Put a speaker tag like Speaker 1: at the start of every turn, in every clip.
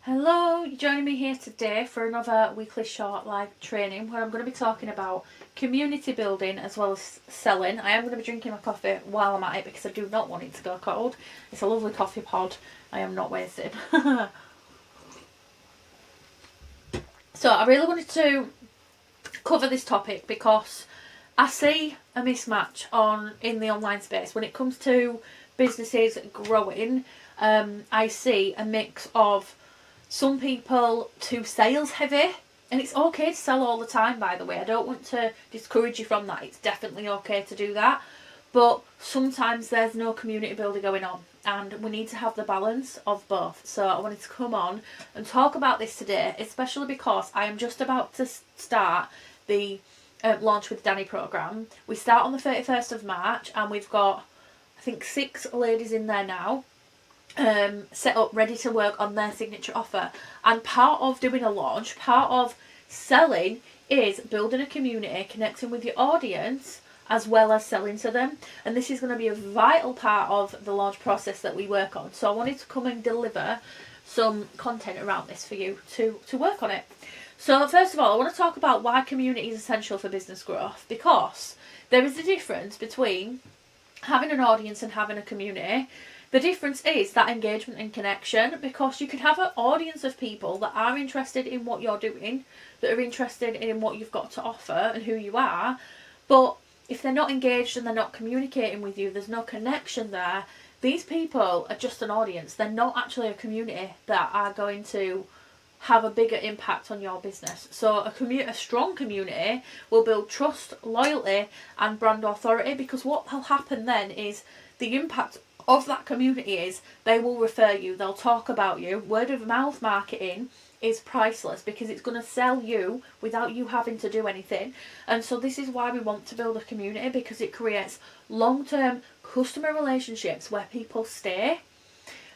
Speaker 1: Hello, you're joining me here today for another weekly short live training where I'm going to be talking about community building as well as selling. I am going to be drinking my coffee while I'm at it because I do not want it to go cold. It's a lovely coffee pod. I am not wasting. So I really wanted to cover this topic because I see a mismatch in the online space when it comes to businesses growing. I see a mix of some people too sales heavy, and it's okay to sell all the time, by the way. I don't want to discourage you from that. It's definitely okay to do that, but sometimes there's no community building going on, and we need to have the balance of both. So I wanted to come on and talk about this today, especially because I am just about to start the Launch with Dani program. We start on the 31st of March, and we've got, I think, 6 ladies in there now, set up ready to work on their signature offer. And part of doing a launch, part of selling, is building a community, connecting with your audience as well as selling to them. And this is going to be a vital part of the launch process that we work on. So I wanted to come and deliver some content around this for you to work on it. So first of all, I want to talk about why community is essential for business growth, because there is a difference between having an audience and having a community. The difference is that engagement and connection, because you can have an audience of people that are interested in what you're doing, that are interested in what you've got to offer and who you are, but if they're not engaged and they're not communicating with you, there's no connection there, these people are just an audience. They're not actually a community that are going to have a bigger impact on your business. So a strong community will build trust, loyalty and brand authority, because what will happen then is the impact of that community is they will refer you, they'll talk about you. Word of mouth marketing is priceless because it's going to sell you without you having to do anything. And so this is why we want to build a community, because it creates long-term customer relationships where people stay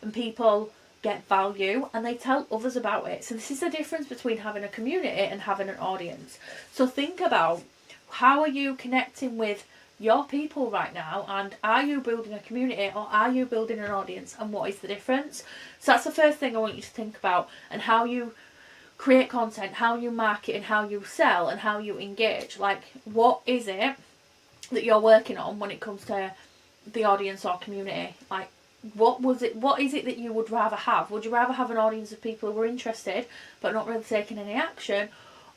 Speaker 1: and people get value and they tell others about it. So this is the difference between having a community and having an audience. So think about, how are you connecting with your people right now, and are you building a community or are you building an audience, and what is the difference? So that's the first thing I want you to think about, and how you create content, how you market and how you sell and how you engage. Like, what is it that you're working on when it comes to the audience or community? Like, what is it that you would rather have? Would you rather have an audience of people who are interested but not really taking any action?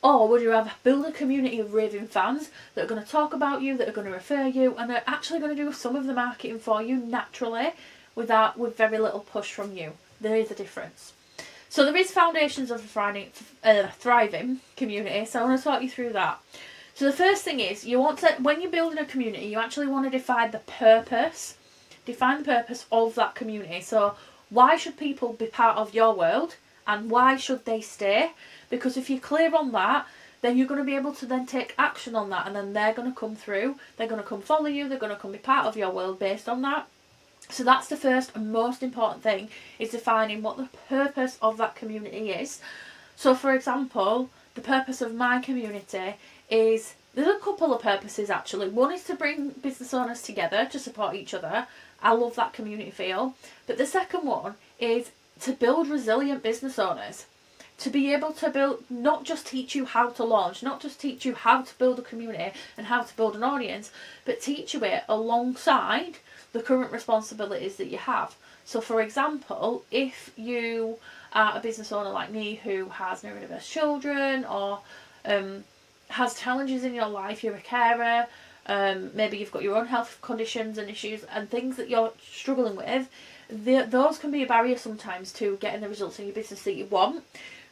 Speaker 1: Or would you rather build a community of raving fans that are going to talk about you, that are going to refer you, and are actually going to do some of the marketing for you naturally with very little push from you? There is a difference. So there is foundations of a thriving community. So I want to talk you through that. So the first thing is, when you're building a community, you actually want to define the purpose of that community. So why should people be part of your world, and why should they stay? Because if you're clear on that, then you're going to be able to then take action on that, and then they're going to come through, they're going to come follow you, they're going to come be part of your world based on that. So that's the first and most important thing, is defining what the purpose of that community is. So for example, the purpose of my community is, there's a couple of purposes actually. One is to bring business owners together to support each other. I love that community feel. But the second one is to build resilient business owners. To be able to build, not just teach you how to launch, not just teach you how to build a community and how to build an audience, but teach you it alongside the current responsibilities that you have. So for example, if you are a business owner like me who has neurodiverse children, or has challenges in your life, you're a carer, maybe you've got your own health conditions and issues and things that you're struggling with, those can be a barrier sometimes to getting the results in your business that you want.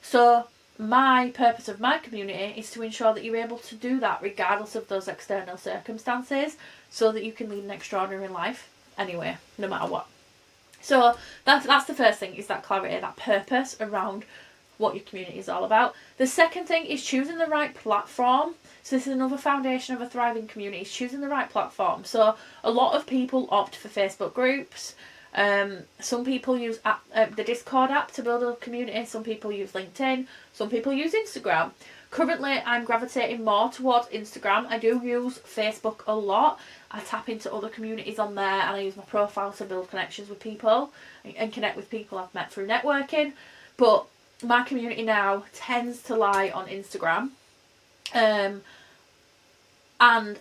Speaker 1: So my purpose of my community is to ensure that you're able to do that regardless of those external circumstances, so that you can lead an extraordinary life anyway, no matter what. So that's the first thing, is that clarity, that purpose around what your community is all about. The second thing is choosing the right platform. So this is another foundation of a thriving community, is choosing the right platform. So a lot of people opt for Facebook groups. Some people use the Discord app to build a community. Some people use LinkedIn. Some people use Instagram. Currently, I'm gravitating more towards Instagram. I do use Facebook a lot. I tap into other communities on there, and I use my profile to build connections with people and connect with people I've met through networking. But my community now tends to lie on Instagram. And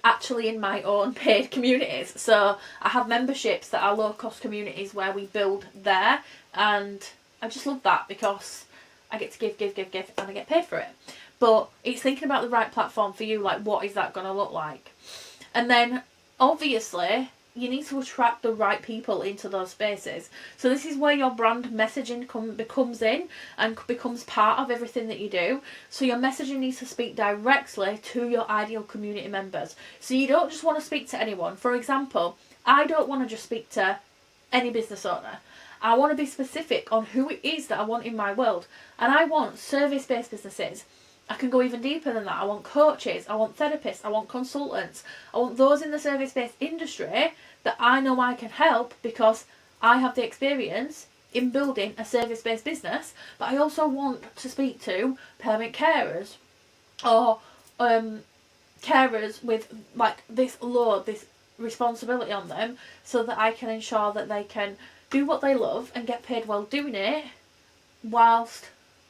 Speaker 1: actually in my own paid communities. So I have memberships that are low cost communities where we build there, and I just love that because I get to give and I get paid for it. But it's thinking about the right platform for you, like what is that going to look like? And then obviously you need to attract the right people into those spaces. So this is where your brand messaging becomes in and becomes part of everything that you do. So your messaging needs to speak directly to your ideal community members. So you don't just want to speak to anyone. For example, I don't want to just speak to any business owner. I want to be specific on who it is that I want in my world. And I want service-based businesses. I can go even deeper than that. I want coaches, I want therapists, I want consultants. I want those in the service-based industry that I know I can help because I have the experience in building a service-based business. But I also want to speak to permanent carers or carers with like this load, this responsibility on them, so that I can ensure that they can do what they love and get paid well doing it whilst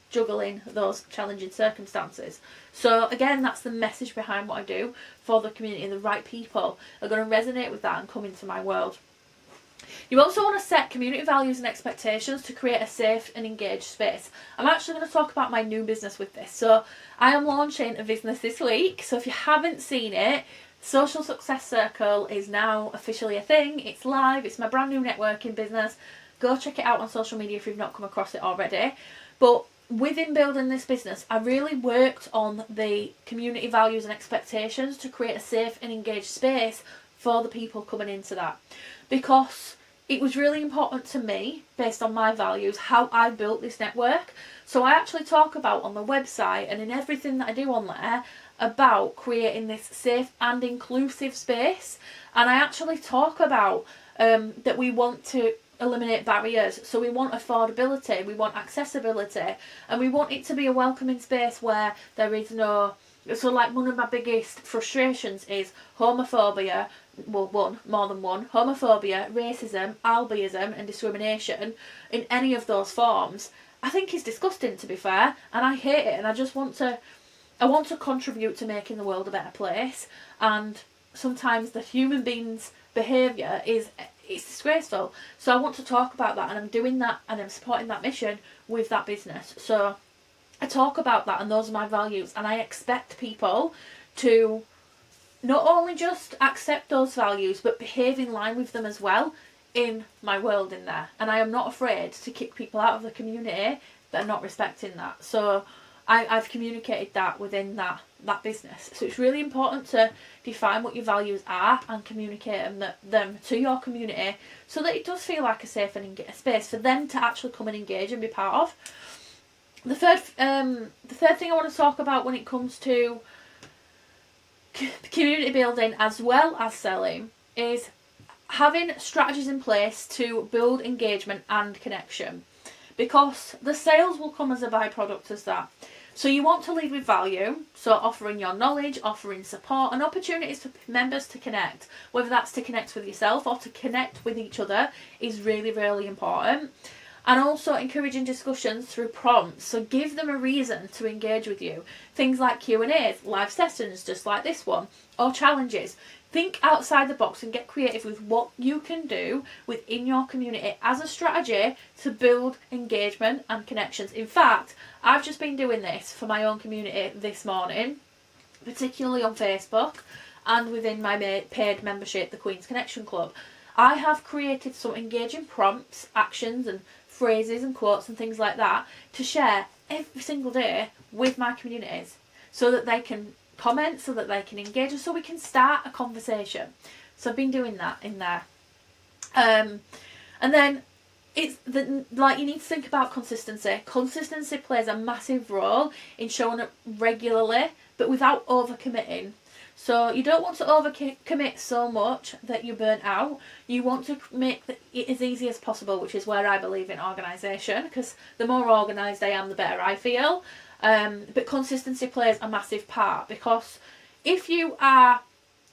Speaker 1: juggling those challenging circumstances. So again, that's the message behind what I do for the community. The right people are going to resonate with that and come into my world. You also want to set community values and expectations to create a safe and engaged space. I'm actually going to talk about my new business with this. So I am launching a business this week. So if you haven't seen it, Social Success Circle is now officially a thing. It's live. It's my brand new networking business. Go check it out on social media if you've not come across it already. But within building this business, I really worked on the community values and expectations to create a safe and engaged space for the people coming into that. Because it was really important to me, based on my values, how I built this network. So I actually talk about on the website and in everything that I do on there about creating this safe and inclusive space. And I actually talk about that we want to eliminate barriers. So we want affordability, we want accessibility, and we want it to be a welcoming space where there is no... So like one of my biggest frustrations is homophobia, well, more than one, homophobia, racism, albinism and discrimination in any of those forms. I think is disgusting, to be fair, and I hate it, and I want to contribute to making the world a better place. And sometimes the human being's behaviour it's disgraceful. So I want to talk about that, and I'm doing that, and I'm supporting that mission with that business. So I talk about that, and those are my values, and I expect people to not only just accept those values but behave in line with them as well in my world in there. And I am not afraid to kick people out of the community that are not respecting that. So I've communicated that within that business. So it's really important to define what your values are and communicate them to your community so that it does feel like a safe and a space for them to actually come and engage and be part of. The third thing I want to talk about when it comes to community building as well as selling is having strategies in place to build engagement and connection, because the sales will come as a byproduct as that. So you want to lead with value, so offering your knowledge, offering support and opportunities for members to connect, whether that's to connect with yourself or to connect with each other, is really, really important. And also encouraging discussions through prompts, so give them a reason to engage with you. Things like Q&As, live sessions just like this one, or challenges. Think outside the box and get creative with what you can do within your community as a strategy to build engagement and connections. In fact, I've just been doing this for my own community this morning, particularly on Facebook and within my paid membership, the Queen's Connection Club. I have created some engaging prompts, actions and phrases and quotes and things like that to share every single day with my communities so that they can comment, so that they can engage, and so we can start a conversation. So I've been doing that in there. And then it's you need to think about consistency. Consistency plays a massive role in showing up regularly, but without overcommitting. So you don't want to overcommit so much that you burn out. You want to make it as easy as possible, which is where I believe in organisation, because the more organised I am, the better I feel. But consistency plays a massive part, because if you are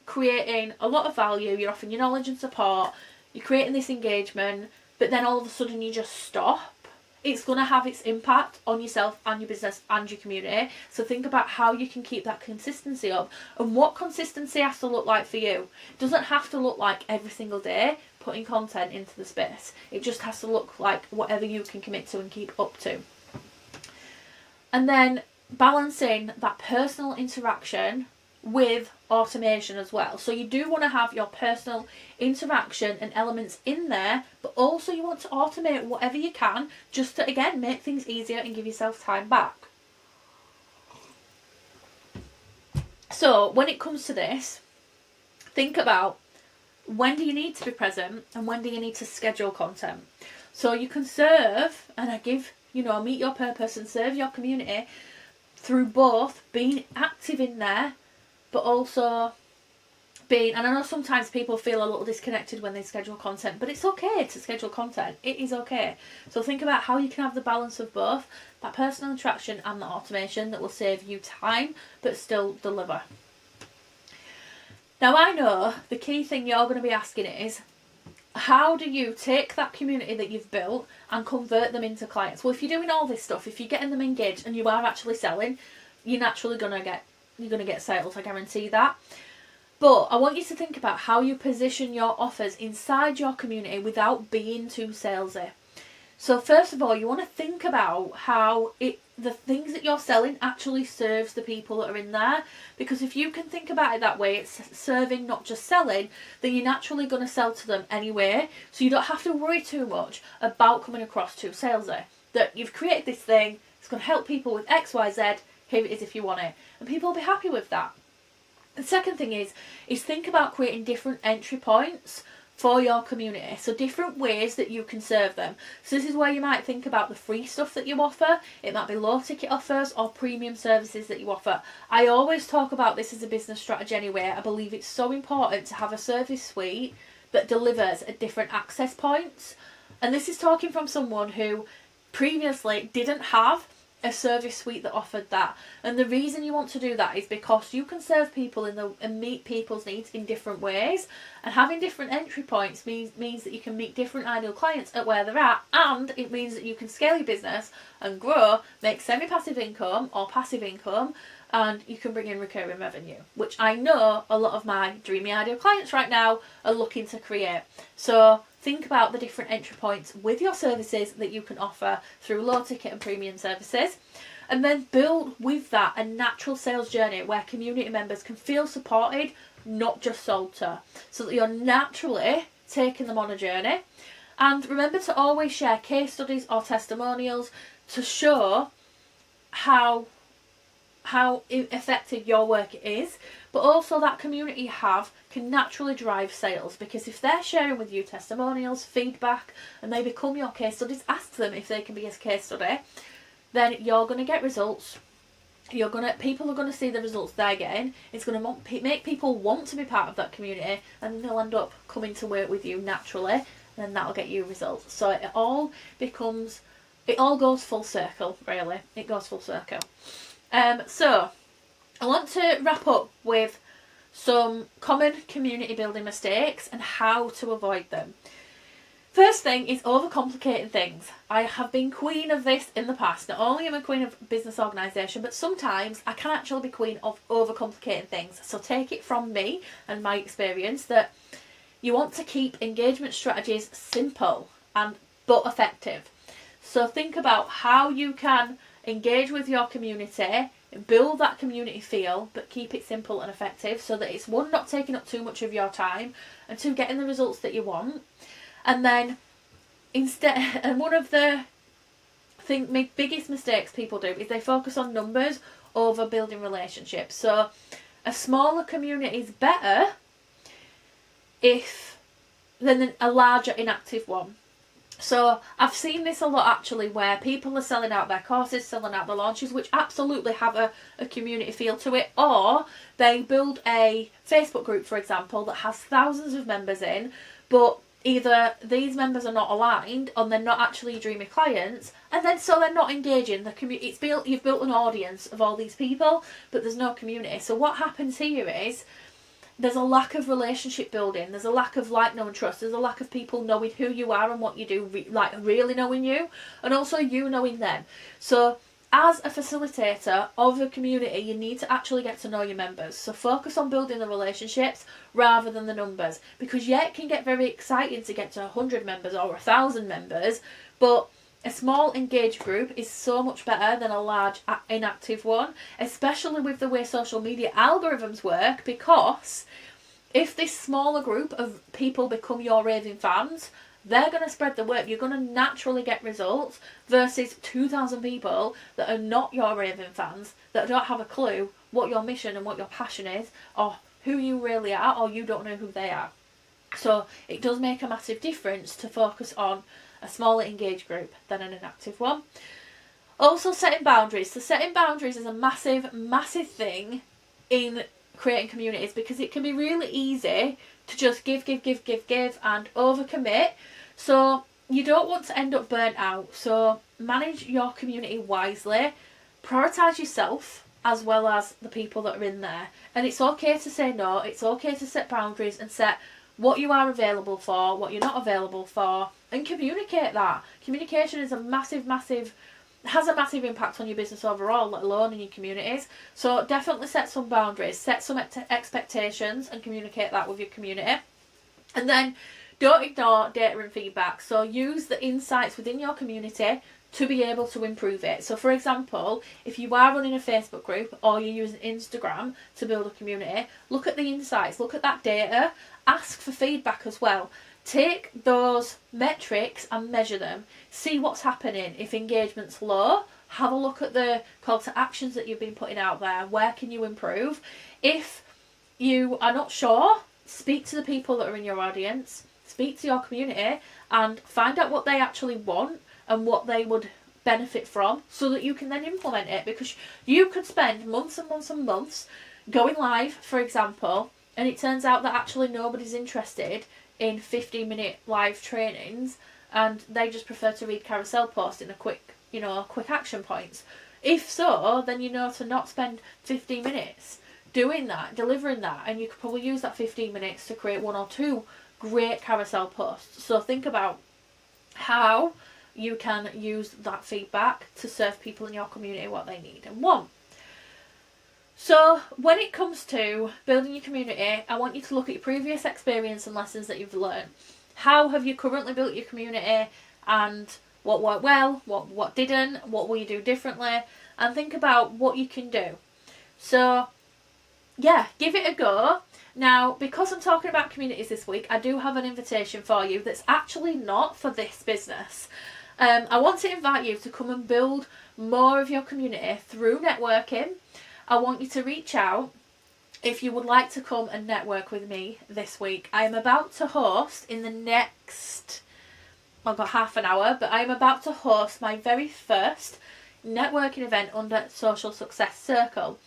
Speaker 1: creating a lot of value, you're offering your knowledge and support, you're creating this engagement, but then all of a sudden you just stop, it's going to have its impact on yourself and your business and your community. So think about how you can keep that consistency up and what consistency has to look like for you. It doesn't have to look like every single day putting content into the space. It just has to look like whatever you can commit to and keep up to. And then balancing that personal interaction with automation as well. So you do want to have your personal interaction and elements in there, but also you want to automate whatever you can just to, again, make things easier and give yourself time back. So when it comes to this, think about when do you need to be present and when do you need to schedule content. So you can serve, and I give, meet your purpose and serve your community through both being active in there, but also and I know sometimes people feel a little disconnected when they schedule content, but it's okay to schedule content. It is okay. So think about how you can have the balance of both, that personal interaction and the automation that will save you time, but still deliver. Now I know the key thing you're going to be asking is, how do you take that community that you've built and convert them into clients? Well, if you're doing all this stuff, if you're getting them engaged and you are actually selling, you're naturally going to get sales, I guarantee that. But I want you to think about how you position your offers inside your community without being too salesy. So first of all, you want to think about how the things that you're selling actually serves the people that are in there. Because if you can think about it that way, it's serving, not just selling, then you're naturally going to sell to them anyway. So you don't have to worry too much about coming across too salesy. That you've created this thing, it's going to help people with X, Y, Z, here it is if you want it. And people will be happy with that. The second thing is think about creating different entry points for your community. So different ways that you can serve them. So this is where you might think about the free stuff that you offer. It might be low ticket offers or premium services that you offer. I always talk about this as a business strategy anyway. I believe it's so important to have a service suite that delivers at different access points. And this is talking from someone who previously didn't have a service suite that offered that. And the reason you want to do that is because you can serve people and meet people's needs in different ways, and having different entry points means that you can meet different ideal clients at where they're at, and it means that you can scale your business and grow, make semi-passive income or passive income, and you can bring in recurring revenue, which I know a lot of my dreamy ideal clients right now are looking to create. So think about the different entry points with your services that you can offer through low ticket and premium services, and then build with that a natural sales journey where community members can feel supported, not just sold to, so that you're naturally taking them on a journey. And remember to always share case studies or testimonials to show how effective your work is, but also that community you have can naturally drive sales, because if they're sharing with you testimonials, feedback, and they become your case studies, ask them if they can be a case study, then you're going to get results. People are going to see the results they're getting. It's going to make people want to be part of that community, and they'll end up coming to work with you naturally, and then that'll get you results. So it all goes full circle, really. It goes full circle. So I want to wrap up with some common community building mistakes and how to avoid them. First thing is overcomplicating things. I have been queen of this in the past. Not only am I queen of business organisation, but sometimes I can actually be queen of overcomplicating things. So take it from me and my experience that you want to keep engagement strategies simple but effective. So think about how you can engage with your community, build that community feel, but keep it simple and effective, so that it's, one, not taking up too much of your time, and two, getting the results that you want. And then one of the biggest mistakes people do is they focus on numbers over building relationships. So a smaller community is better than a larger inactive one. So I've seen this a lot actually, where people are selling out their courses, selling out their launches, which absolutely have a community feel to it, or they build a Facebook group, for example, that has thousands of members in, but either these members are not aligned or they're not actually dreamy clients, and then so they're not engaging the community. You've built an audience of all these people, but there's no community. So what happens here is there's a lack of relationship building, there's a lack of like, know and trust, there's a lack of people knowing who you are and what you do, like really knowing you, and also you knowing them. So as a facilitator of a community, you need to actually get to know your members. So focus on building the relationships rather than the numbers, because yeah, it can get very exciting to get to 100 members or 1,000 members, but a small engaged group is so much better than a large inactive one, especially with the way social media algorithms work, because if this smaller group of people become your raving fans, they're going to spread the word. You're going to naturally get results versus 2,000 people that are not your raving fans, that don't have a clue what your mission and what your passion is, or who you really are, or you don't know who they are. So it does make a massive difference to focus on a smaller engaged group than an inactive one. Also, setting boundaries. So setting boundaries is a massive, massive thing in creating communities, because it can be really easy to just give and overcommit. So you don't want to end up burnt out. So manage your community wisely. Prioritise yourself as well as the people that are in there. And it's okay to say no. It's okay to set boundaries and set what you are available for, what you're not available for, and communicate that. Communication is a massive, has a massive impact on your business overall, let alone in your communities. So definitely set some boundaries, set some expectations, and communicate that with your community. And then don't ignore data and feedback. So use the insights within your community to be able to improve it. So for example, if you are running a Facebook group or you're using Instagram to build a community, look at the insights, look at that data, ask for feedback as well. Take those metrics and measure them. See what's happening. If engagement's low, have a look at the call to actions that you've been putting out there. Where can you improve? If you are not sure, speak to the people that are in your audience, speak to your community, and find out what they actually want and what they would benefit from, so that you can then implement it. Because you could spend months and months and months going live, for example, and it turns out that actually nobody's interested in 15-minute live trainings, and they just prefer to read carousel posts in a quick action points. If so, then you know to not spend 15 minutes doing that, delivering that, and you could probably use that 15 minutes to create 1 or 2 great carousel posts. So think about how you can use that feedback to serve people in your community what they need and want. So when it comes to building your community, I want you to look at your previous experience and lessons that you've learned. How have you currently built your community, and what worked well, what didn't, what will you do differently, and think about what you can do. So yeah, give it a go. Now, because I'm talking about communities this week, I do have an invitation for you that's actually not for this business. I want to invite you to come and build more of your community through networking. I want you to reach out if you would like to come and network with me this week. I am about to host in the next, I've got half an hour, but I am about to host my very first networking event under Social Success Circle.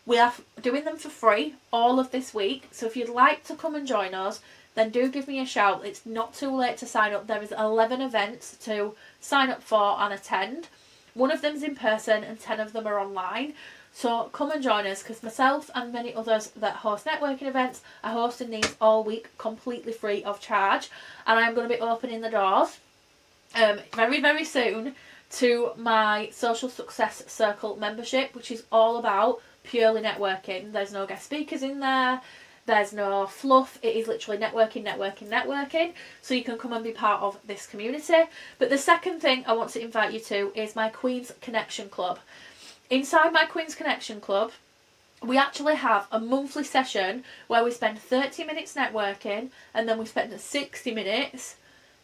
Speaker 1: We are doing them for free all of this week. So if you'd like to come and join us, then do give me a shout. It's not too late to sign up. There is 11 events to sign up for and attend. One of them is in person and 10 of them are online. So come and join us, because myself and many others that host networking events are hosting these all week completely free of charge. And I'm going to be opening the doors very, very soon to my Social Success Circle membership, which is all about purely networking. There's no guest speakers in there. There's no fluff. It is literally networking. So you can come and be part of this community. But the second thing I want to invite you to is my Queen's Connection Club. Inside my Queen's Connection Club, we actually have a monthly session where we spend 30 minutes networking, and then we spend 60 minutes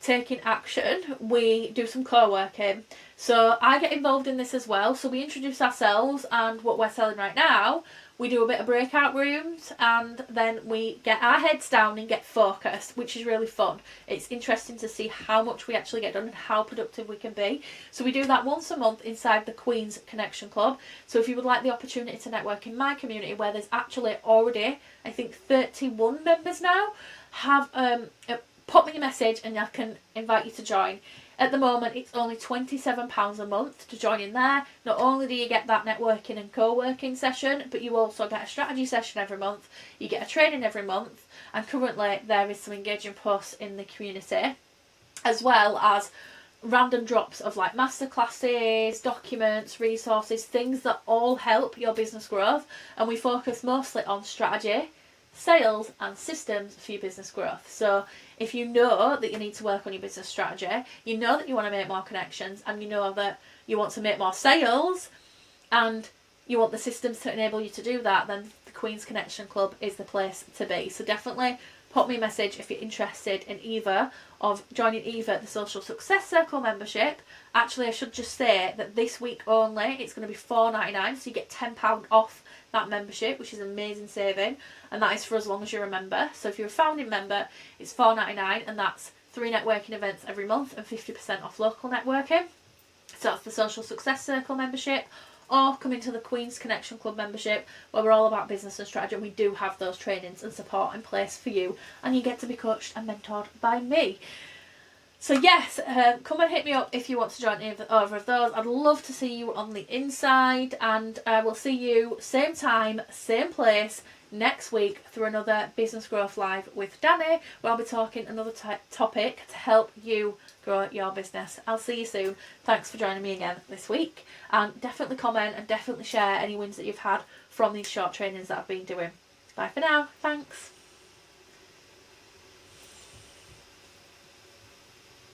Speaker 1: taking action. We do some co-working. So I get involved in this as well. So we introduce ourselves and what we're selling right now. We do a bit of breakout rooms, and then we get our heads down and get focused, which is really fun. It's interesting to see how much we actually get done and how productive we can be. So we do that once a month inside the Queen's Connection Club. So if you would like the opportunity to network in my community, where there's actually already, I think, 31 members now, have pop me a message and I can invite you to join. At the moment, it's only £27 a month to join in there. Not only do you get that networking and co-working session, but you also get a strategy session every month. You get a training every month, and currently there is some engaging posts in the community, as well as random drops of like masterclasses, documents, resources, things that all help your business growth. And we focus mostly on strategy, sales and systems for your business growth. So if you know that you need to work on your business strategy, you know that you want to make more connections, and you know that you want to make more sales, and you want the systems to enable you to do that, then the Queen's Connection Club is the place to be. So definitely pop me a message if you're interested in either of joining either the Social Success Circle membership. Actually, I should just say that this week only it's going to be $4.99, so you get £10 off that membership, which is an amazing saving, and that is for as long as you're a member. So if you're a founding member, it's $4.99, and that's 3 networking events every month and 50% off local networking. So that's the Social Success Circle membership, or come into the Queen's Connection Club membership, where we're all about business and strategy, and we do have those trainings and support in place for you, and you get to be coached and mentored by me. So yes, come and hit me up if you want to join either of those. I'd love to see you on the inside, and we'll see you same time, same place next week through another Business Growth Live with Dani, where I'll be talking another topic to help you grow your business. I'll see you soon. Thanks for joining me again this week, and definitely comment and definitely share any wins that you've had from these short trainings that I've been doing. Bye for now. Thanks.